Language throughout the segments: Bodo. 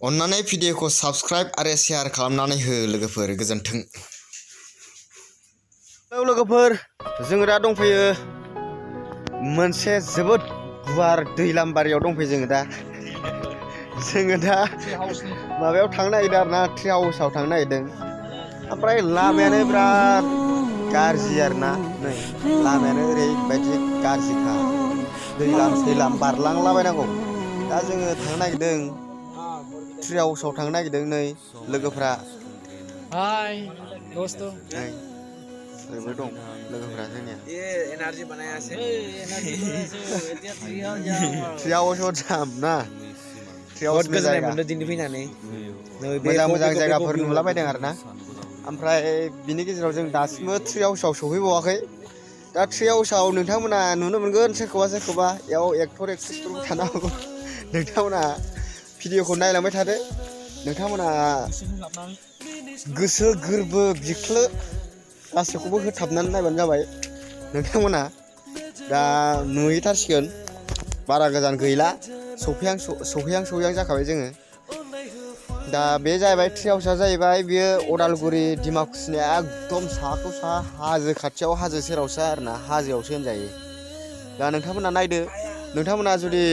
अन्नानै भिडिअखौ साबस्क्राइब आरो शेयार खालामनानै हो लोगोफोर गोजोन्थों। हेलौ लोगोफोर, जोङो दा दंफैयो मोनसे जोबोद गुवार दैलामबारियाव दंफैयो जोङो दा माबायाव थांनो नागिरदों आरोना, ट्रि हाउसाव थांनो नागिरदों। ओमफ्राय लामायानो बिराद गाज्रि आरोना, नै लामायानो ओरैबायदि गाज्रिखा, दैलाम सैलाम बारलांलाबायनांगौ। दा जोङो थांनो नागिरदों ट्रि हाउसाव थांनो नागिरदों नै लोगोफ्रा। हाय दोस्त नै ओरैबो दं लोगोफ्रा जोंनिया। एनार्जी बनायासे ट्रि हाउसाव जाम ना, ट्रि बहुत हाउसनि गोजोननाय जायगा मोनदों दिनै फैनानै। मोजां मोजां जायगाफोर नुलाबायदों आरोना। ओमफ्राय बिनि गेजेराव जों दासिमबो ट्रि हाउसाव सहैबावाखै। दा ट्रि हाउसाव नोंथांमोना नुनो मोनगोन सोरखौबा सोरखौबा, बेयाव एक्टर एक्ट्रिसफोरबो थानो हागौ। नोंथांमोना भिडिअखौ नायलांबाय थादो। नोंथांमोना गोसो गोरबो बिख्लो गासैखौबो होथाबनानै नायबानो जाबाय। नोंथांमोना दा नुहैथारसिगोन, बारा गोजान गैला, सौफैहां जाखाबाय जोङो। दा बे जाहैबाय ट्रि हाउसआ जाहैबाय, बेयो अदालगुरि डिमाकुसिनि एकदम साहाखौ साहा हाजो खाथियाव, हाजो सेरावसो आरोना, हाजोआवसो होनजायो। दा नोंथांमोना नायदो, नोंथांमोना जुदि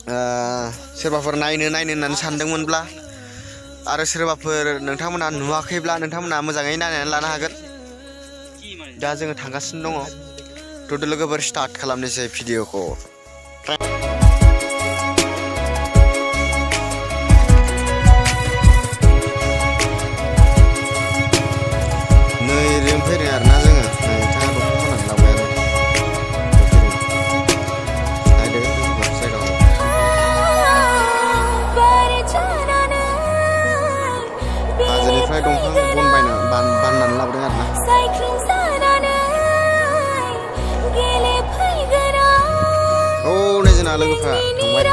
सोरबाफोर नायनो होननानै सानदोंमोनब्ला, आरो सोरबाफोर नोंथांमोना नुवाखैब्ला, नोंथांमोना मोजाङै नायनानै लानो हागोन। दा जोङो थांगासिनो दङ। थुदो लोगोफोर, स्टार्ट खालामनोसै भिडिअखौ। फैदों आरोना जोङो, नोंथाङा दंफां फाननानै लांबायानो नायदो लोगोफोर जायगाखौ। हाजोनिफ्राय दंफां बन बाननानै लाबोदों आरोना। नै जोंना लोगोफ्रा थांबाय।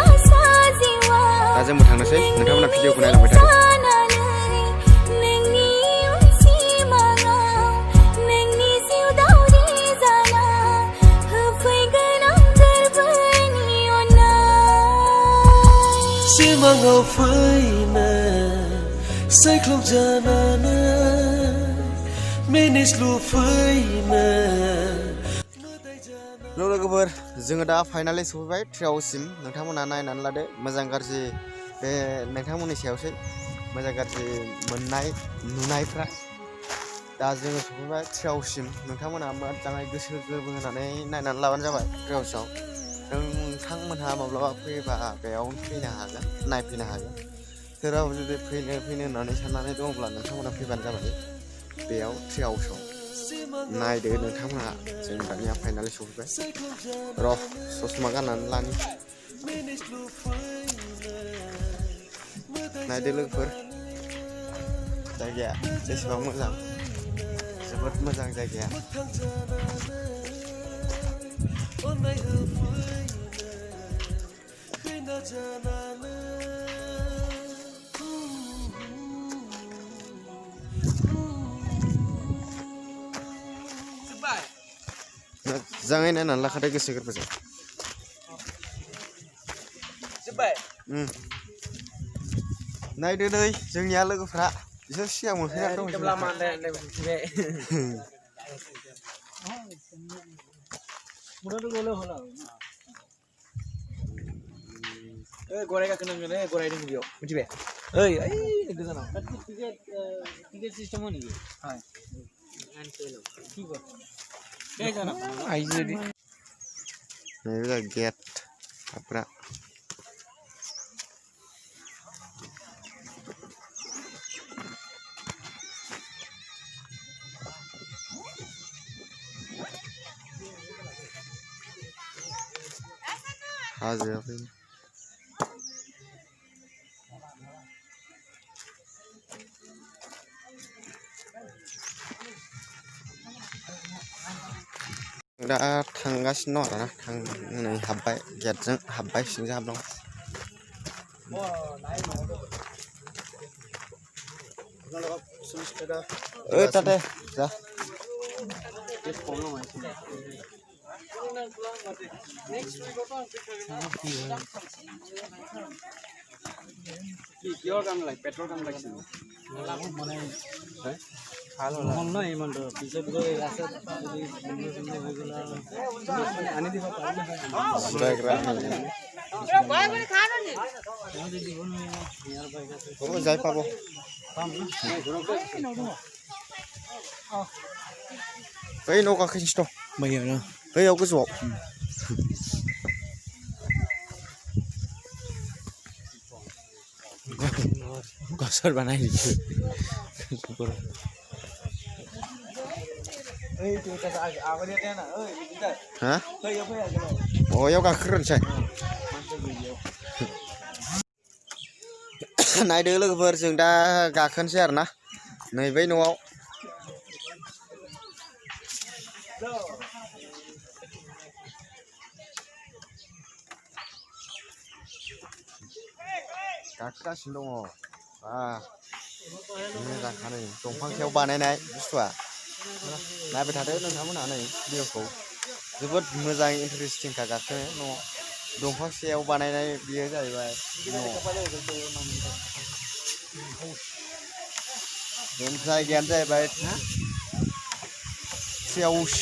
दा जोंबो थांनोसै, नोंथांमोना भिडिअखौ नायलांबाय थादो। सिमाङाव फैनो सायख्लुम जानानै मेनेज लुफैनो। लोगोफोर, जोङो दा फाइनालि सफैबाय ट्रि हाउससिम। नोंथांमोना नायनानै लादो, मोजां गाज्रि बे नोंथांमोननि सायावसै, मोजां गाज्रि मोननाय नुनायफ्रा। दा जोङो सफैबाय ट्रि हाउससिम। नोंथांमोना मोजाङै गोसो गोरबो होनानै नायनानै लाबानो जाबाय ट्रि हाउसाव। नोंथांमोनहा माब्लाबा फैयोबा बेयावनो फैनो हागोन, नायफैनो हागोन। सोरबाफोर जुदि फैनो होननानै साननानै दङब्ला, नोंथांमोना फैबानो जाबाय बेयाव ट्रि हाउसाव। नायदो नोंथांमोना, जों दानिया फाइनालि सफैबाय। र' ससमा गाननानै लानि। नायदो लोगोफोर, जायगाया बेसेबां मोजां, जोबोद मोजां जायगाया। मोजाङै नायनानै लाखादो गोसो गोरबोजों। नायदो नै जोंनिया लोगोफ्रा, बिसोर सिगां मोनफैनानै दं। गराय गाखोनांगोन, गराय दङ बेयाव, मिथिबाय? ओइ गोजानाव टिकेट सिस्टेम होनो नैबे गेट हाबग्रा। हाजोआ फैनो दा थांगासिनो दं आरोना, नै हाबबाय, गेटजों हाबबाय, सिंजों हाबदों। ताते जा। কিহৰ কাম লাগে পেট্ৰল কাম লাগিছিল মানে ভাল হ'ল ন ইমানটো পিছত গৈ ৰাস্তাত হৈ গ'ল আনি দিব পাৰিলে जिरायग्रा जाय पाबो बै न' गाखोनोसै दं बैयाव बैयाव गोजौआव गसर बानायनि हा बैयाव गाखोग्रोनोसै नायदो लोगोफोर जों दा गाखोनोसै आरोना नै बै न'आव गाखोगासिनो दङ मोजांखा नै दंफां सायाव बानायनाय बुस्थुआ नायबाय थादो नोंथांमोनहा नै भिडिअखौ जोबोद मोजां इन्टारेस्टिंखा गाखोनो न' दंफां सायाव बानायनाय बियो जाहैबाय न' जायगायानो जाहैबाय ट्रेहाउस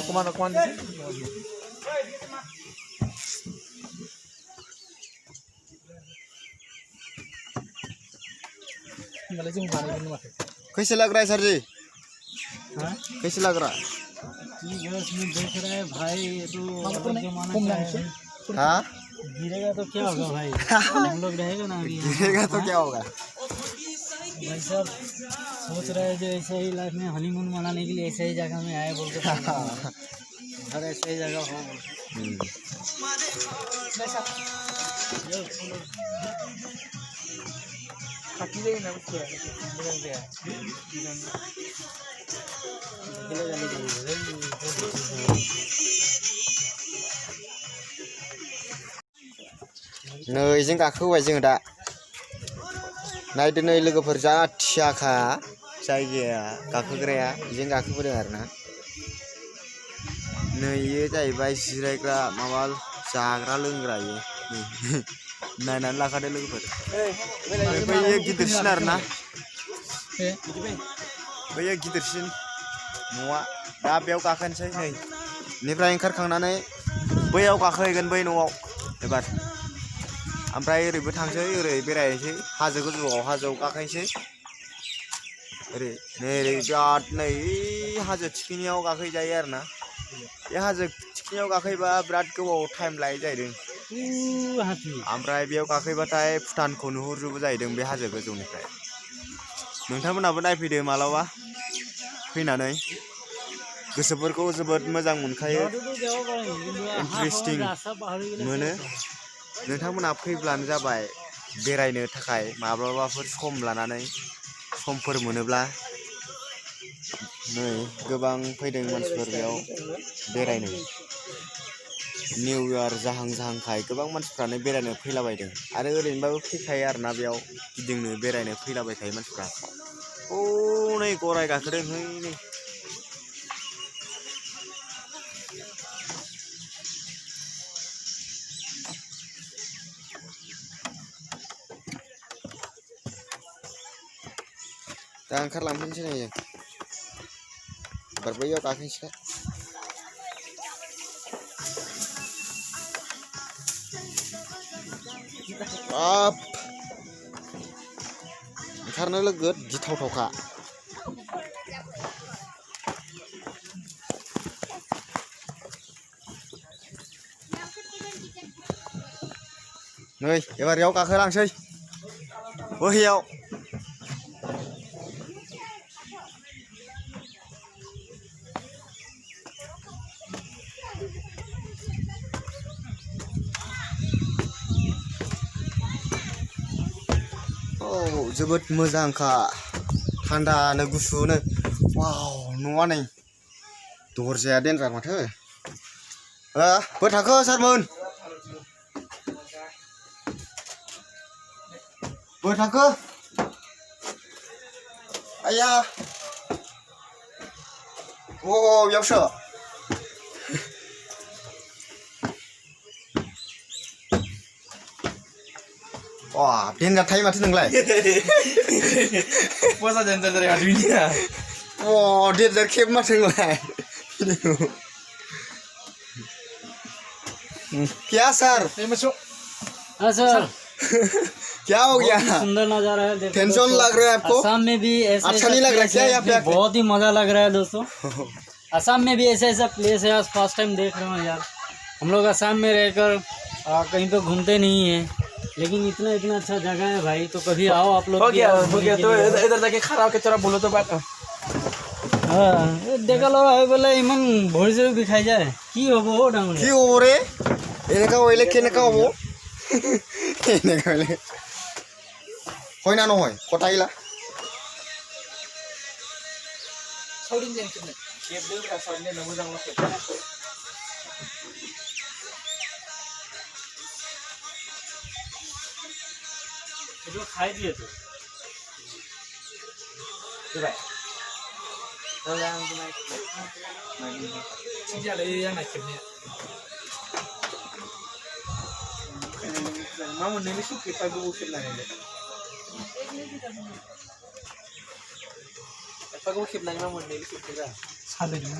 Kuman di sini. कैसे लग रहा है सर जी कैसे लग रहा है इसमें देख रहे हैं भाई ये तो जमाना है हाँ गिरेगा तो क्या होगा भाई हम लोग रहेगा ना अभी गिरेगा तो क्या होगा भाई साहब सोच रहे हैं जो ऐसे ही लाइफ में हनीमून मनाने के लिए ऐसे ही जगह में आए बोल के हर ऐसे ही जगह हो नै जों गाखोबाय जों दा नायदो नै लोगोफोर जा थियाखा जायगाया गाखोग्राया जों गाखोबोदों आरोना नै इयो जाहैबाय जिरायग्रा माबा जाग्रा लोंग्रा इयो नायनानै लाखादो लोगोफोर बैयो गिदिरसिन आरोना बैयो गिदिरसिन न'आ दा बेयाव गाखोनोसै नै बेनिफ्राय ओंखारखांनानै बैयाव गाखोहैगोन बै न'आव एबार ओमफ्राय ओरैबो थांसै ओरै बेरायनोसै हाजो गोजौआव हाजोआव गाखोनोसै ओरै नै ओरै बिराद नै हाजो थिखिनियाव गाखोहैजायो आरोना बे हाजो थिखिनियाव गाखोयोबा बिराद गोबाव टाइम लायो जाहैदों ओमफ्राय बेयाव गाखोयोबाथाय भुटानखौ नुहुरजोबो जाहैदों बे हाजो गोजौनिफ्राय नोंथांमोनहाबो नायफैदो मालाबा फैनानै गोसोफोरखौ जोबोद मोजां मोनखायो इन्टारेस्टिं मोनो नोंथांमोनहा फैब्लानो जाबाय बेरायनो थाखाय माब्लाबाफोर सम लानानै समफोर मोनोब्ला नै गोबां फैदों मानसिफोर बेयाव बेरायनो निउ इयार जाहां जाहांखाय गोबां मानसिफ्रानो बेरायनो फैलाबायदों आरो ओरैनोबाबो फैखायो आरोना बेयाव गिदिंनो बेरायनो फैलाबायखायो मानसिफ्रा औ नै गराय गाखोदों है नै दा ओंखारलांफिनसै नै जों एबार बैयाव गाखोनोसै बाब ओंखारनो लोगोद गिथावथावखा नै एबार बेयाव गाखोलांसै बैयाव जोबोद मोजांखा थान्दानो गुसुनो वाव न'आ नै दरजाया देनजार माथो बोरै थाखो सारमोन बोरै थाखो आया बेयावसो देनजार थायो माथो नोंलाय Puasa jangan dari adunya. देनजार खेब माथो नोंलाय क्या सर हाँ सर क्या हो गया सुंदर नजारा है देखो टेंशन दोस्तों। लग रहा है आपको असम में भी ऐसा अच्छा नहीं लग रहा क्या यहाँ पे आके? बहुत ही मजा लग रहा है दोस्तों असम में भी ऐसा ऐसा प्लेस है आज फर्स्ट टाइम देख रहे हो यार हम लोग असम में रहकर कहीं पे घूमते नहीं है लेकिन इतना इतना अच्छा जगह है भाई तो कभी आओ आप लोग हो भी गया आओ हो घूमने गया के तो लिए। इधर जाके खड़ा होके थोड़ा बोलो तो बात हाँ देखा लो है बोले इमन भोर से भी खाई जाए की होबो हो डांग কি হবো রে এনেকা হইলে কেনেকা হবো এনেকা হইলে হয় না নহয় কটাইলা जो खाई दिए तो Mama nili suki pagi bukit lah ini. Pagi bukit lah mama nili suki lah. Salah juga.